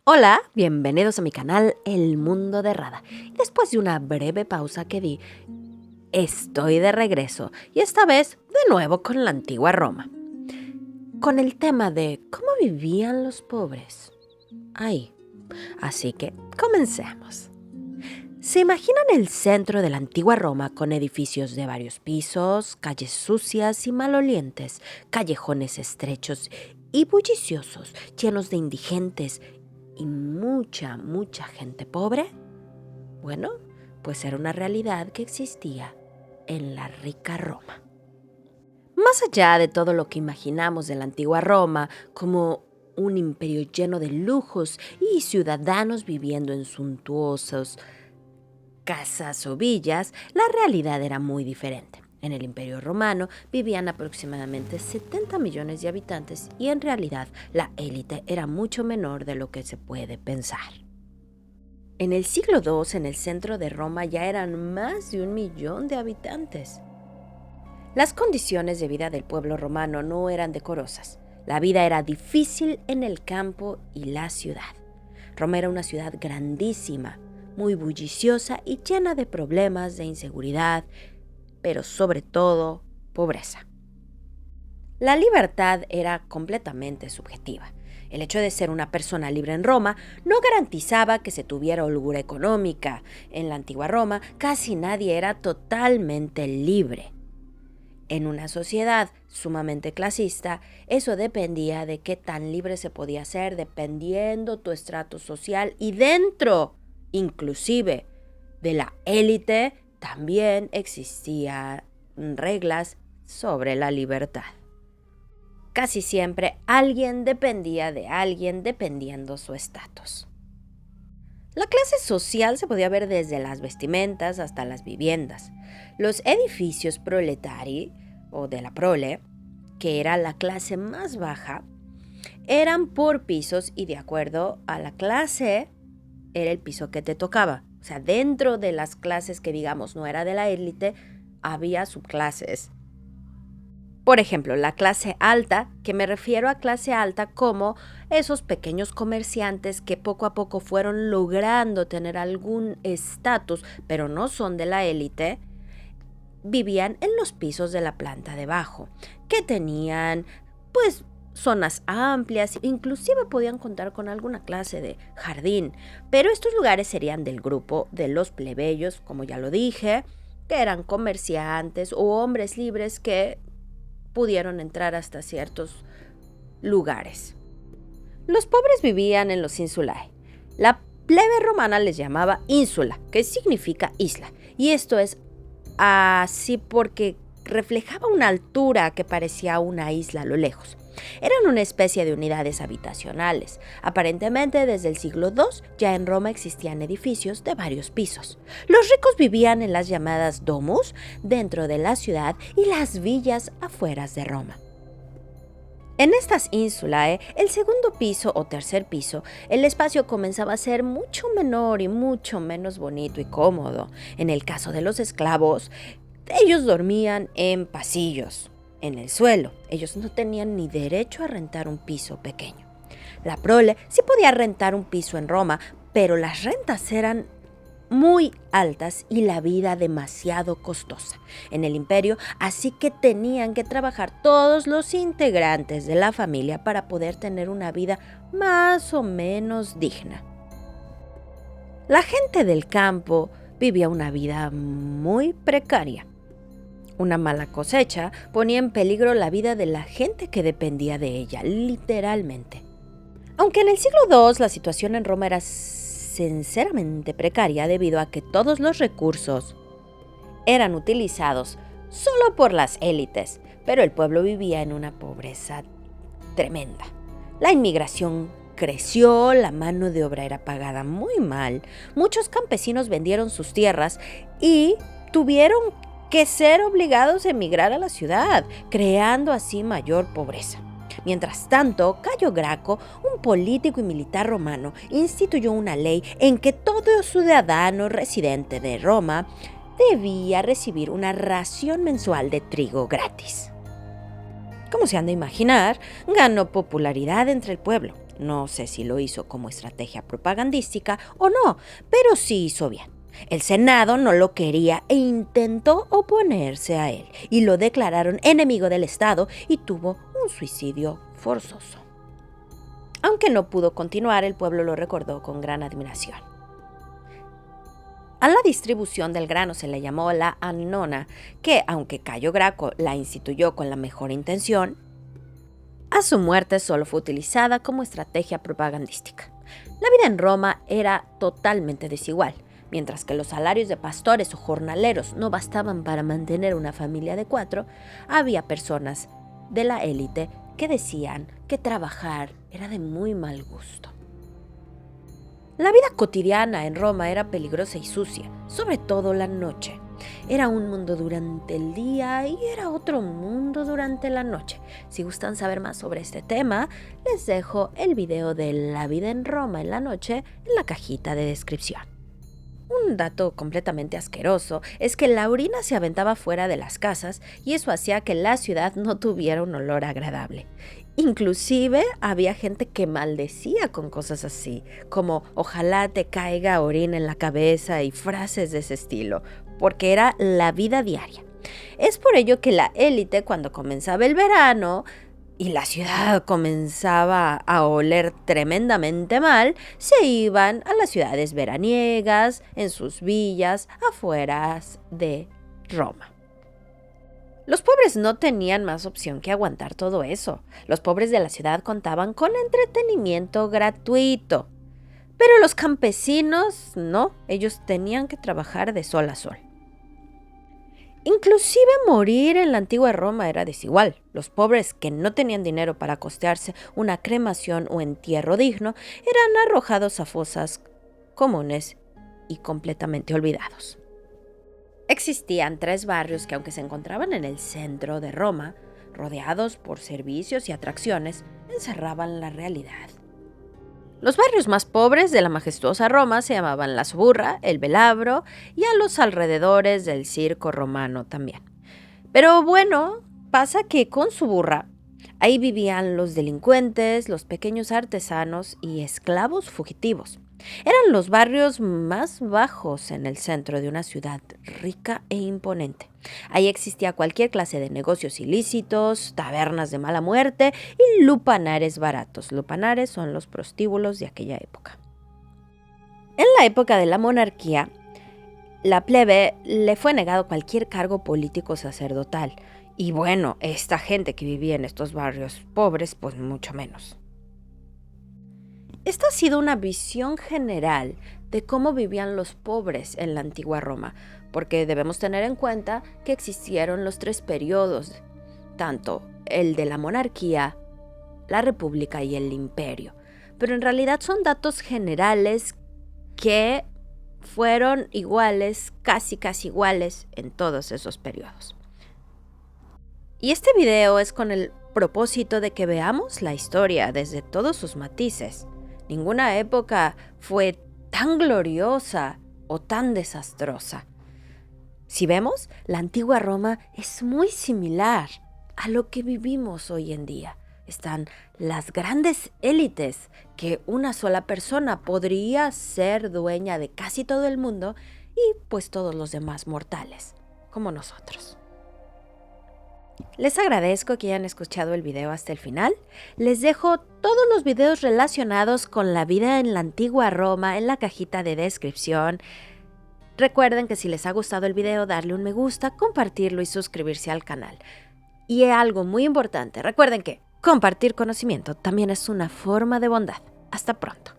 Hola, bienvenidos a mi canal El Mundo de Rada. Después de una breve pausa que di, estoy de regreso y esta vez de nuevo con la antigua Roma. Con el tema de cómo vivían los pobres. Así que comencemos. ¿Se imaginan el centro de la antigua Roma con edificios de varios pisos, calles sucias y malolientes, callejones estrechos y bulliciosos, llenos de indigentes y mucha gente pobre? Bueno, pues era una realidad que existía en la rica Roma. Más allá de todo lo que imaginamos de la antigua Roma como un imperio lleno de lujos y ciudadanos viviendo en suntuosos casas o villas, la realidad era muy diferente. En el Imperio Romano vivían aproximadamente 70 millones de habitantes y en realidad la élite era mucho menor de lo que se puede pensar. En el siglo II, en el centro de Roma ya eran más de 1 millón de habitantes. Las condiciones de vida del pueblo romano no eran decorosas. La vida era difícil en el campo y la ciudad. Roma era una ciudad grandísima, muy bulliciosa y llena de problemas de inseguridad, pero sobre todo pobreza. La libertad era completamente subjetiva. El hecho de ser una persona libre en Roma no garantizaba que se tuviera holgura económica. En la antigua Roma casi nadie era totalmente libre. En una sociedad sumamente clasista, eso dependía de qué tan libre se podía ser dependiendo tu estrato social y dentro, inclusive, de la élite también existían reglas sobre la libertad. Casi siempre alguien dependía de alguien dependiendo su estatus. La clase social se podía ver desde las vestimentas hasta las viviendas. Los edificios proletari, o de la prole, que era la clase más baja, eran por pisos y de acuerdo a la clase era el piso que te tocaba. O sea, dentro de las clases que digamos no era de la élite, había subclases. Por ejemplo, la clase alta, que me refiero a clase alta como esos pequeños comerciantes que poco a poco fueron logrando tener algún estatus, pero no son de la élite, vivían en los pisos de la planta de abajo, que tenían, zonas amplias, inclusive podían contar con alguna clase de jardín, pero estos lugares serían del grupo de los plebeyos, como ya lo dije, que eran comerciantes o hombres libres que pudieron entrar hasta ciertos lugares. Los pobres vivían en los insulae. La plebe romana les llamaba insula, que significa isla, y esto es así porque reflejaba una altura que parecía una isla a lo lejos. Eran una especie de unidades habitacionales. Aparentemente, desde el siglo II ya en Roma existían edificios de varios pisos. Los ricos vivían en las llamadas domus dentro de la ciudad y las villas afueras de Roma. En estas insulae, el segundo piso o tercer piso, el espacio comenzaba a ser mucho menor y mucho menos bonito y cómodo. En el caso de los esclavos, ellos dormían en pasillos, en el suelo. Ellos no tenían ni derecho a rentar un piso pequeño. La prole sí podía rentar un piso en Roma, pero las rentas eran muy altas y la vida demasiado costosa en el imperio, así que tenían que trabajar todos los integrantes de la familia para poder tener una vida más o menos digna. La gente del campo vivía una vida muy precaria. Una mala cosecha ponía en peligro la vida de la gente que dependía de ella, literalmente. Aunque en el siglo II la situación en Roma era sinceramente precaria debido a que todos los recursos eran utilizados solo por las élites, pero el pueblo vivía en una pobreza tremenda. La inmigración creció, la mano de obra era pagada muy mal, muchos campesinos vendieron sus tierras y tuvieron que ser obligados a emigrar a la ciudad, creando así mayor pobreza. Mientras tanto, Cayo Graco, un político y militar romano, instituyó una ley en que todo ciudadano residente de Roma debía recibir una ración mensual de trigo gratis. Como se han de imaginar, ganó popularidad entre el pueblo. No sé si lo hizo como estrategia propagandística o no, pero sí hizo bien. El Senado no lo quería e intentó oponerse a él, y lo declararon enemigo del Estado y tuvo un suicidio forzoso. Aunque no pudo continuar, el pueblo lo recordó con gran admiración. A la distribución del grano se le llamó la annona, que, aunque Cayo Graco la instituyó con la mejor intención, a su muerte solo fue utilizada como estrategia propagandística. La vida en Roma era totalmente desigual. Mientras que los salarios de pastores o jornaleros no bastaban para mantener una familia de 4, había personas de la élite que decían que trabajar era de muy mal gusto. La vida cotidiana en Roma era peligrosa y sucia, sobre todo la noche. Era un mundo durante el día y era otro mundo durante la noche. Si gustan saber más sobre este tema, les dejo el video de la vida en Roma en la noche en la cajita de descripción. Un dato completamente asqueroso es que la orina se aventaba fuera de las casas y eso hacía que la ciudad no tuviera un olor agradable. Inclusive había gente que maldecía con cosas así, como ojalá te caiga orina en la cabeza y frases de ese estilo, porque era la vida diaria. Es por ello que la élite, cuando comenzaba el verano y la ciudad comenzaba a oler tremendamente mal, se iban a las ciudades veraniegas, en sus villas, afuera de Roma. Los pobres no tenían más opción que aguantar todo eso. Los pobres de la ciudad contaban con entretenimiento gratuito. Pero los campesinos no, ellos tenían que trabajar de sol a sol. Inclusive morir en la antigua Roma era desigual. Los pobres que no tenían dinero para costearse una cremación o entierro digno eran arrojados a fosas comunes y completamente olvidados. Existían 3 barrios que, aunque se encontraban en el centro de Roma, rodeados por servicios y atracciones, encerraban la realidad. Los barrios más pobres de la majestuosa Roma se llamaban la Suburra, el Velabro y a los alrededores del Circo Romano también. Pero bueno, pasa que con Suburra ahí vivían los delincuentes, los pequeños artesanos y esclavos fugitivos. Eran los barrios más bajos en el centro de una ciudad rica e imponente. Ahí existía cualquier clase de negocios ilícitos, tabernas de mala muerte y lupanares baratos. Lupanares son los prostíbulos de aquella época. En la época de la monarquía, la plebe le fue negado cualquier cargo político sacerdotal. Y bueno, esta gente que vivía en estos barrios pobres, pues mucho menos. Esta ha sido una visión general de cómo vivían los pobres en la antigua Roma, porque debemos tener en cuenta que existieron los 3 periodos, tanto el de la monarquía, la república y el imperio. Pero en realidad son datos generales que fueron iguales, casi iguales en todos esos periodos. Y este video es con el propósito de que veamos la historia desde todos sus matices. Ninguna época fue tan gloriosa o tan desastrosa. Si vemos, la antigua Roma es muy similar a lo que vivimos hoy en día. Están las grandes élites que una sola persona podría ser dueña de casi todo el mundo y pues todos los demás mortales, como nosotros. Les agradezco que hayan escuchado el video hasta el final. Les dejo todos los videos relacionados con la vida en la antigua Roma en la cajita de descripción. Recuerden que si les ha gustado el video, darle un me gusta, compartirlo y suscribirse al canal. Y algo muy importante, recuerden que compartir conocimiento también es una forma de bondad. Hasta pronto.